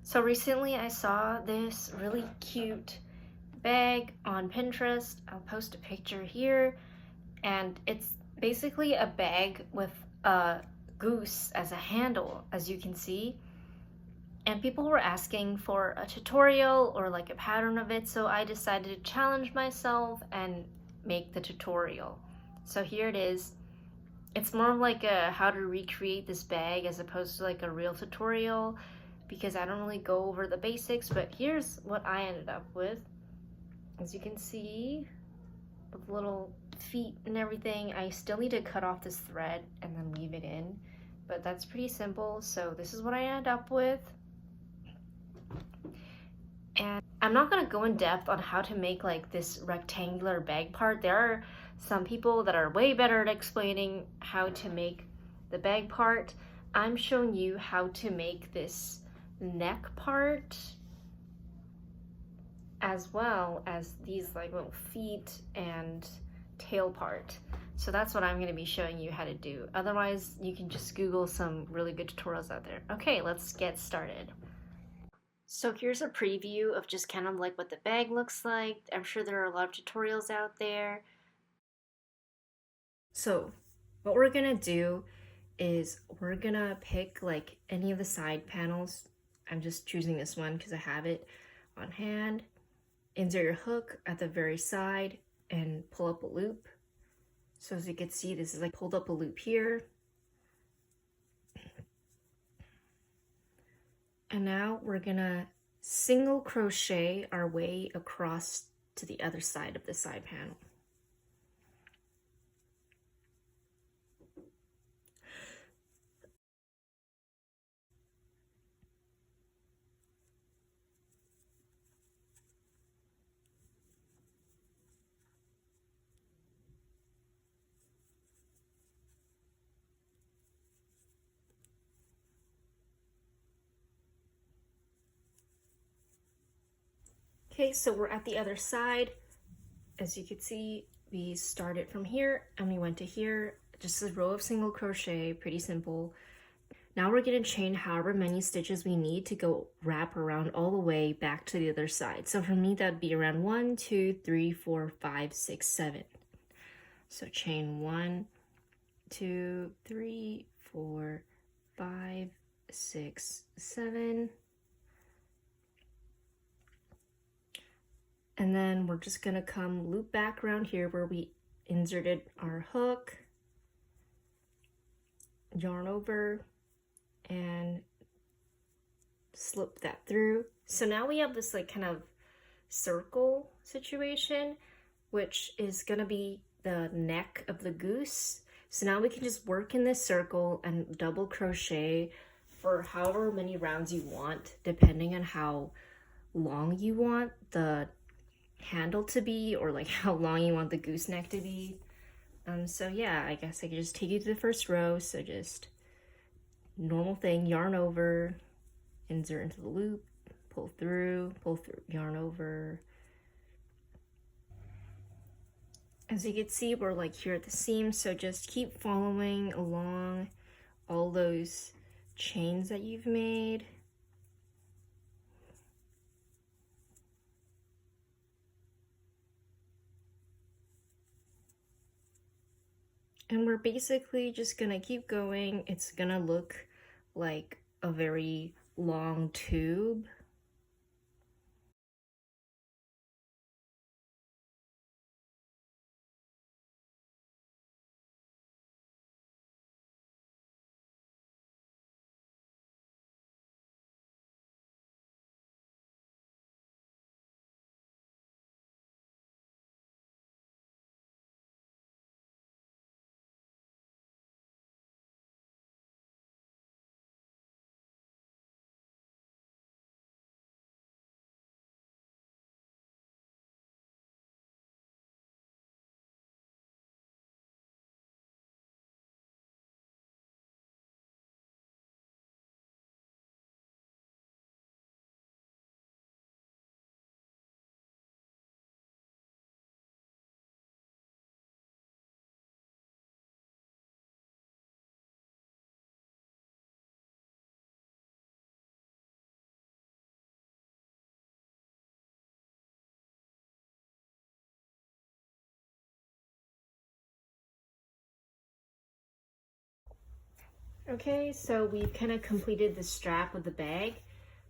So recently I saw this really cute bag on Pinterest. I'll post a picture here, and it's basically a bag with a goose as a handle, as you can see. And people were asking for a tutorial or like a pattern of it, so I decided to challenge myself and make the tutorial. So here it is. It's more like a how to recreate this bag as opposed to like a real tutorial, because I don't really go over the basics, but here's what I ended up with. As you can see, with little feet and everything, I still need to cut off this thread and then leave it in, but that's pretty simple. So this is what I ended up with. And I'm not gonna go in depth on how to make like this rectangular bag part. There are some people that are way better at explaining how to make the bag part. I'm showing you how to make this neck part, as well as these like little feet and tail part. So that's what I'm going to be showing you how to do. Otherwise, you can just Google some really good tutorials out there. Okay, let's get started. So here's a preview of just kind of like what the bag looks like. I'm sure there are a lot of tutorials out there. So what we're gonna do is we're gonna pick like any of the side panels. I'm just choosing this one because I have it on hand. Insert your hook at the very side and pull up a loop. So as you can see, this is like pulled up a loop here. And now we're gonna single crochet our way across to the other side of the side panel. Okay, so we're at the other side. As you can see, we started from here and we went to here, just a row of single crochet, pretty simple. Now we're gonna chain however many stitches we need to go wrap around all the way back to the other side. So for me, that'd be around 1, 2, 3, 4, 5, 6, 7. So chain 1, 2, 3, 4, 5, 6, 7. And then we're just gonna come loop back around here where we inserted our hook, yarn over, and slip that through. So now we have this like kind of circle situation, which is gonna be the neck of the goose. So now we can just work in this circle and double crochet for however many rounds you want, depending on how long you want the handle to be, or like how long you want the goose neck to be. So yeah, I guess I could just take you to the first row. So just normal thing, yarn over, insert into the loop, pull through, yarn over. As you can see, we're like here at the seam, so just keep following along all those chains that you've made. And we're basically just gonna keep going. It's gonna look like a very long tube. Okay, so we've kind of completed the strap of the bag.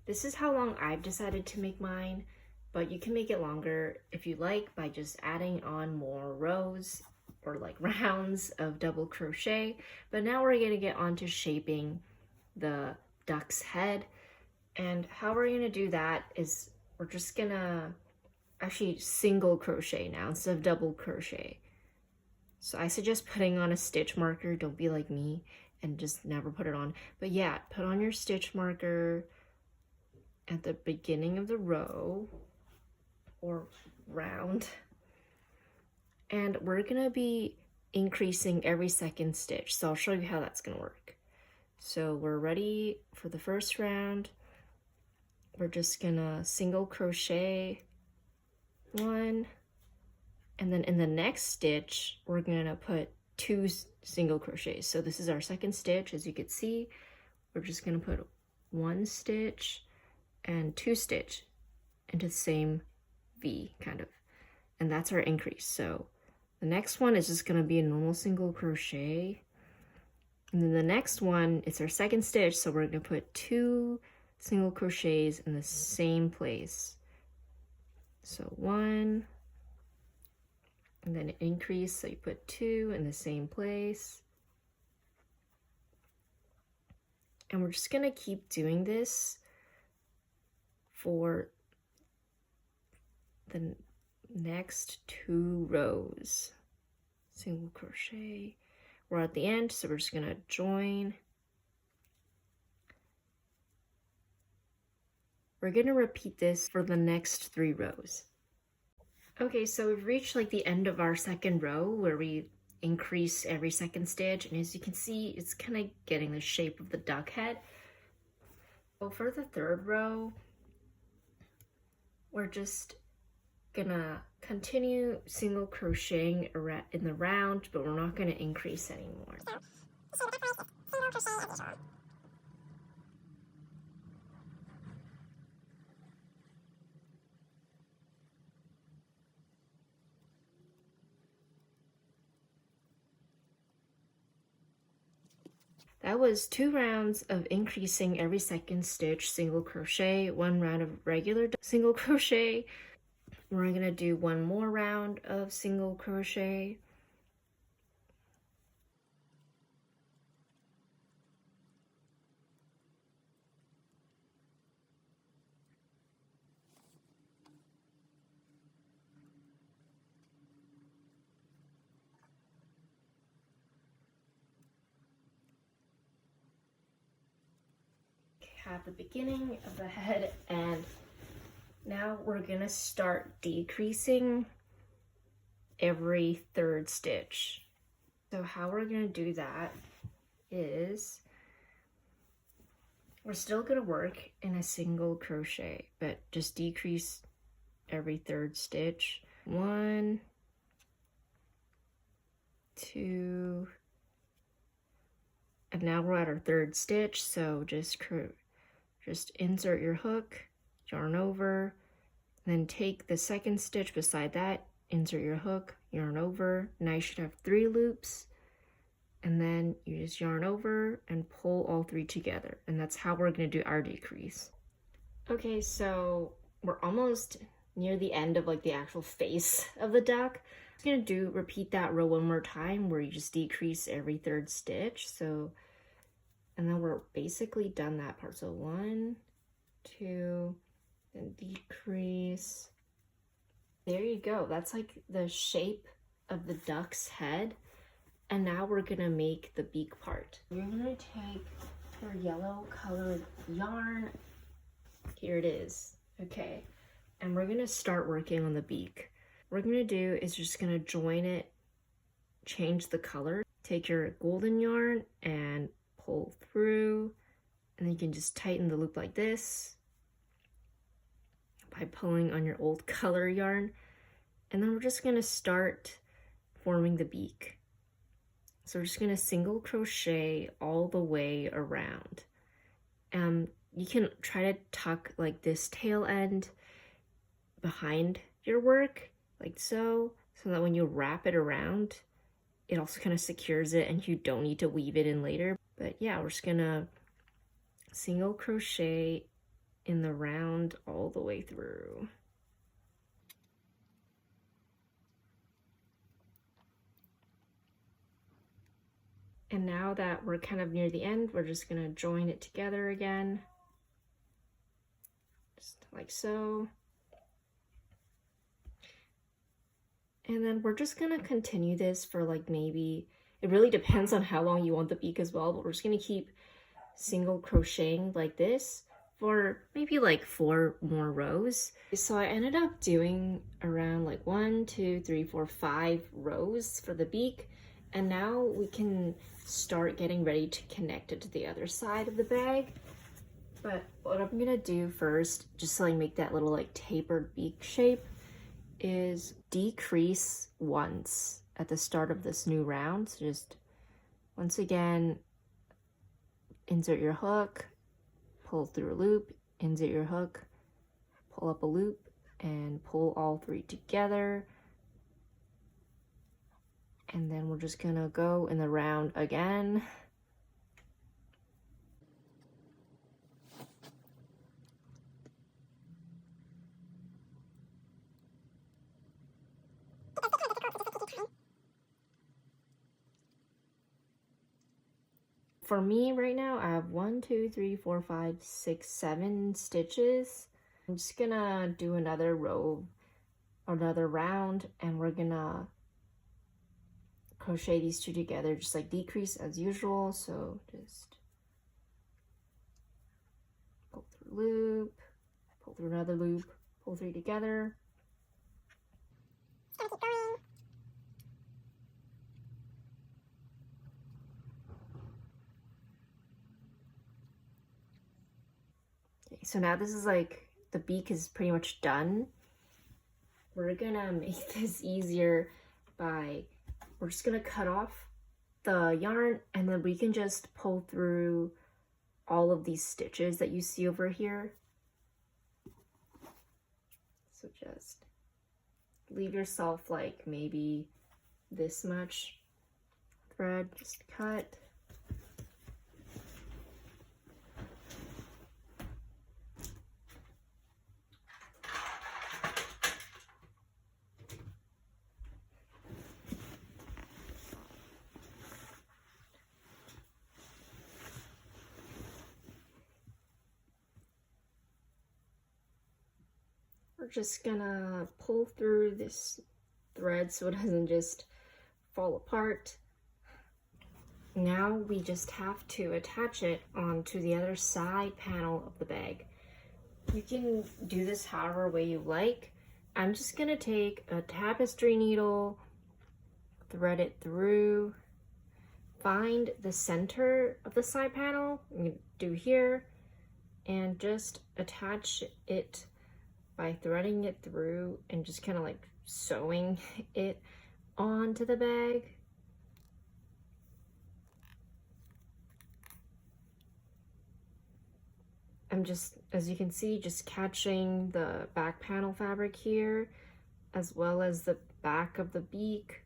This is how long I've decided to make mine, but you can make it longer if you like by just adding on more rows or like rounds of double crochet. But now we're gonna get on to shaping the duck's head. And how we're gonna do that is we're just gonna actually single crochet now instead of double crochet. So I suggest putting on a stitch marker. Don't be like me and just never put it on. But yeah, put on your stitch marker at the beginning of the row or round. And we're gonna be increasing every second stitch. So I'll show you how that's gonna work. So we're ready for the first round. We're just gonna single crochet one, and then in the next stitch we're gonna put 2 single crochets. So this is our second stitch. As you can see, we're just gonna put 1 stitch and 2 stitch into the same V kind of, and that's our increase. So the next one is just gonna be a normal single crochet, and then the next one is our second stitch, so we're gonna put 2 single crochets in the same place. So 1, and then increase, so you put 2 in the same place. And we're just gonna keep doing this for the next 2 rows. Single crochet. We're at the end, so we're just gonna join. We're gonna repeat this for the next 3 rows. Okay, so we've reached like the end of our second row where we increase every second stitch, and as you can see, it's kind of getting the shape of the duck head. So for the third row, we're just gonna continue single crocheting in the round, but we're not gonna increase anymore. That was 2 rounds of increasing every second stitch single crochet, 1 round of regular single crochet. We're gonna do 1 more round of single crochet. Have the beginning of the head, and now we're gonna start decreasing every 3rd stitch. So how we're gonna do that is we're still gonna work in a single crochet, but just decrease every 3rd stitch. 1, 2, and now we're at our 3rd stitch, so just insert your hook, yarn over, then take the 2nd stitch beside that, insert your hook, yarn over. Now you should have 3 loops, and then you just yarn over and pull all 3 together, and that's how we're going to do our decrease. Okay, so we're almost near the end of like the actual face of the duck. I'm going to repeat that row 1 more time where you just decrease every 3rd stitch. So, and then we're basically done that part. So 1, 2, then decrease. There you go. That's like the shape of the duck's head. And now we're gonna make the beak part. You're gonna take your yellow colored yarn. Here it is. Okay. And we're gonna start working on the beak. What we're gonna do is just gonna join it, change the color, take your golden yarn and pull through, and then you can just tighten the loop like this by pulling on your old color yarn. And then we're just gonna start forming the beak. So we're just gonna single crochet all the way around. You can try to tuck like this tail end behind your work, like so that when you wrap it around, it also kind of secures it and you don't need to weave it in later. But yeah, we're just gonna single crochet in the round all the way through. And now that we're kind of near the end, we're just gonna join it together again, just like so. And then we're just gonna continue this for like maybe, it really depends on how long you want the beak as well, but we're just gonna keep single crocheting like this for maybe like 4 more rows. So I ended up doing around like 1, 2, 3, 4, 5 rows for the beak. And now we can start getting ready to connect it to the other side of the bag. But what I'm gonna do first, just to like make that little like tapered beak shape, is decrease once at the start of this new round. So just once again, insert your hook, pull through a loop, insert your hook, pull up a loop, and pull all 3 together. And then we're just gonna go in the round again. For me right now, I have 1, 2, 3, 4, 5, 6, 7 stitches. I'm just gonna do another row, another round, and we're gonna crochet these 2 together, just like decrease as usual. So just pull through loop, pull through another loop, pull 3 together. Just gonna keep going. Okay, so now this is like, the beak is pretty much done. We're gonna make this easier by, we're just gonna cut off the yarn, and then we can just pull through all of these stitches that you see over here. So just leave yourself like maybe this much thread, just cut. We're just gonna pull through this thread so it doesn't just fall apart. Now we just have to attach it onto the other side panel of the bag. You can do this however way you like. I'm just gonna take a tapestry needle, thread it through, find the center of the side panel, I'm gonna do here, and just attach it by threading it through and just kind of like sewing it onto the bag. I'm just, as you can see, just catching the back panel fabric here, as well as the back of the beak.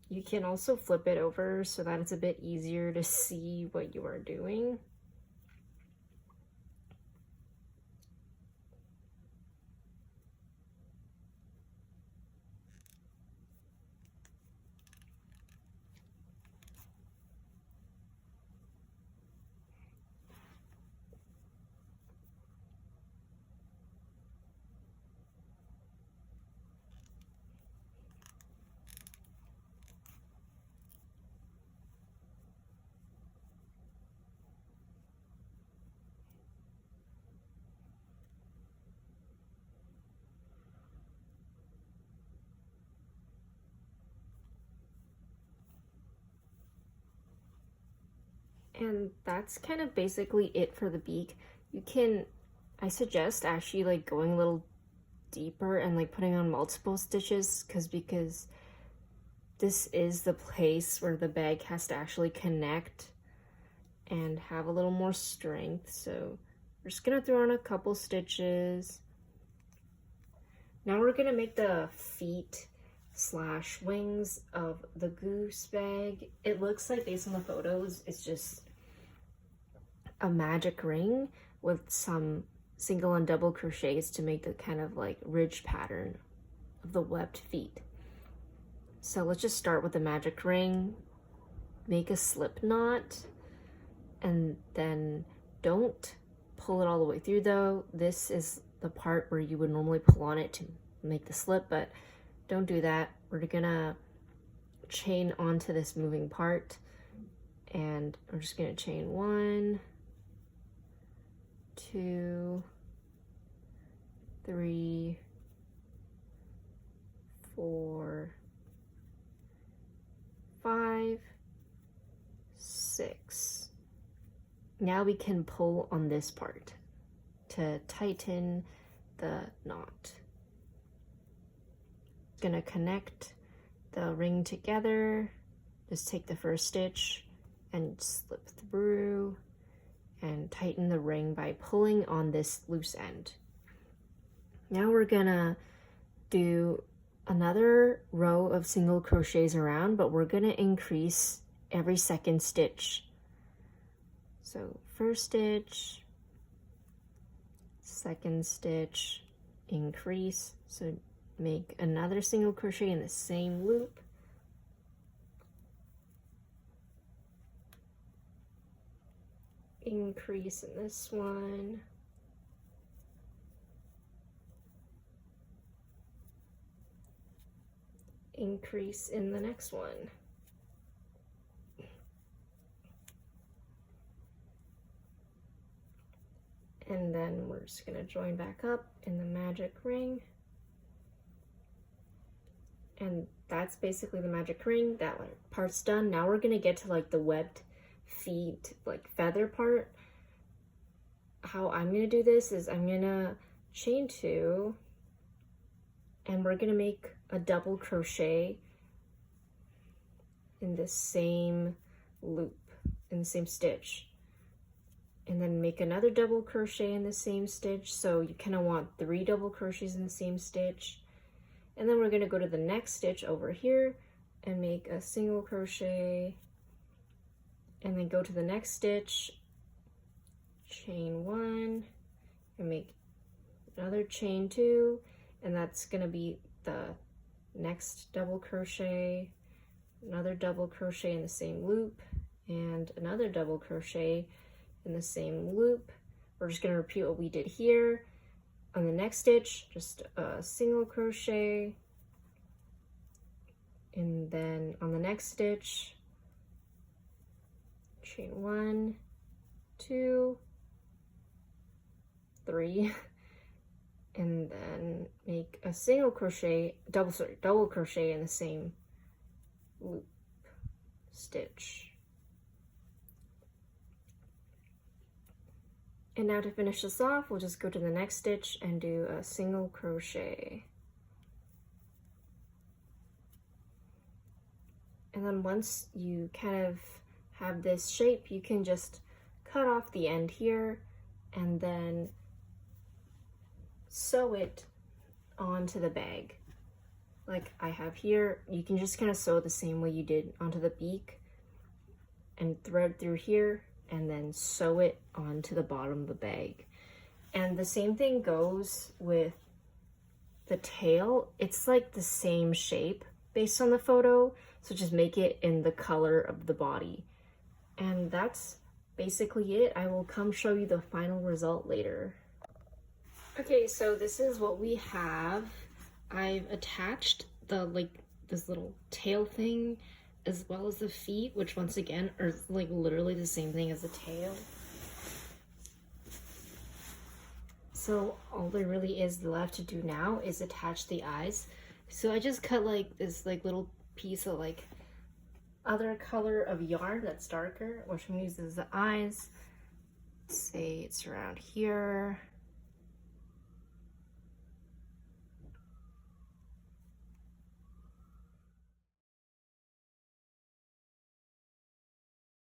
You can also flip it over so that it's a bit easier to see what you are doing. And that's kind of basically it for the beak. You can, I suggest actually like going a little deeper and like putting on multiple stitches because this is the place where the bag has to actually connect and have a little more strength. So we're just gonna throw in a couple stitches. Now we're gonna make the feet slash wings of the Goose bag. It looks like, based on the photos, it's just a magic ring with some single and double crochets to make the kind of like ridge pattern of the webbed feet. So let's just start with the magic ring, make a slip knot, and then don't pull it all the way through though. This is the part where you would normally pull on it to make the slip, but don't do that. We're gonna chain onto this moving part, and I'm just gonna chain 1, 2, 3, 4, 5, 6. Now we can pull on this part to tighten the knot. Gonna connect the ring together. Just take the first stitch and slip through and tighten the ring by pulling on this loose end. Now we're gonna do another row of single crochets around, but we're gonna increase every second stitch. So first stitch, second stitch, increase. So make another single crochet in the same loop. Increase in this one. Increase in the next one. And then we're just gonna join back up in the magic ring. And that's basically the magic ring. That part's done. Now we're gonna get to like the webbed feet, like feather part. How I'm gonna do this is I'm gonna chain 2, and we're gonna make a double crochet in the same loop, in the same stitch, and then make another double crochet in the same stitch. So you kind of want 3 double crochets in the same stitch. And then we're gonna go to the next stitch over here and make a single crochet, and then go to the next stitch, chain 1, and make another chain 2, and that's gonna be the next double crochet, another double crochet in the same loop, and another double crochet in the same loop. We're just gonna repeat what we did here. On the next stitch, just a single crochet, and then on the next stitch, chain 1, 2, 3, and then make a single crochet, double crochet in the same loop stitch. And now to finish this off, we'll just go to the next stitch and do a single crochet. And then once you kind of have this shape, you can just cut off the end here and then sew it onto the bag. Like I have here, you can just kind of sew the same way you did onto the beak and thread through here and then sew it onto the bottom of the bag. And the same thing goes with the tail. It's like the same shape based on the photo, so just make it in the color of the body. And that's basically it. I will come show you the final result later. Okay, so this is what we have. I've attached the this little tail thing as well as the feet, which once again are like literally the same thing as the tail. So all there really is left to do now is attach the eyes. So I just cut like this little piece of other color of yarn that's darker, which I'm gonna use as the eyes. Say it's around here.